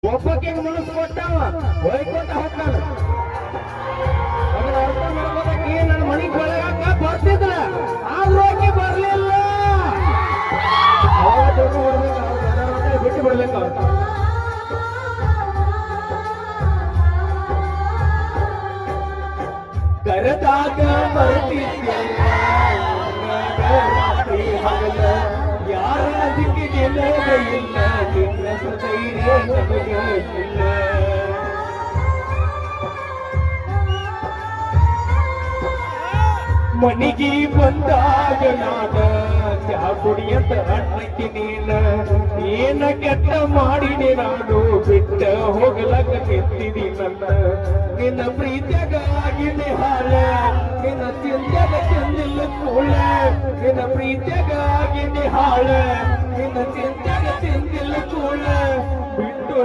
ಒಬ್ಬಕ್ಕೆ ಮನಸ್ಸು ಕೊಟ್ಟವ ಹೊಯ್ಕೊತ ಹೋಗ್ತಾನ. ಅದರ ಅರ್ಥ ಮಾಡ್ಕೋದಕ್ಕೆ ನನ್ನ ಮನೆಗೆ ಒಳಗಾಕ ಬರ್ತಿದ್ರ ಆದ್ರೂ ಆಕೆ ಬರ್ಲಿಲ್ಲ. ಅವಾಗ ಬಿಟ್ಟು ಬಿಡ್ಬೇಕು ಅವ್ರು. ಕರೆದಾಗ ಬರ್ತಿದ್ಯಲ್ಲ ಹಗಲ ಯಾರ ದಿಕ್ಕಿಗೆ ಇಲ್ಲ ನಿನ್ನ ಸದೈರ್ಯ ನಮಗೆ ಇಲ್ಲ. ಮನಿಗೆ ಬಂದಾಗ ನಾನ ಚಾ ಕುಡಿಯಂತ ಅನ್ನಕ್ಕೆ ನೀನ ಏನ ಕೆಟ್ಟ ಮಾಡಿದೆ ನಾನು ಬಿಟ್ಟ ಹೋಗಲಕ್ಕ ಕೆತ್ತಿದಿ ನನ್ನ. ನಿನ್ನ ಪ್ರೀತಿಯಾಗಿದೆ ಹಾಳ ನಿನ್ನ ಚಿಂತೆಗ ಚೆಂದಿಲ್ಲ ಕೂಳ. ನಿನ್ನ ಪ್ರೀತಿಯಾಗಿದೆ ಹಾಳ ನಿನ್ನ ಚಿಂತೆಗ ಚೆಂದಿಲ್ಲ ಕೂಳ ಬಿಟ್ಟು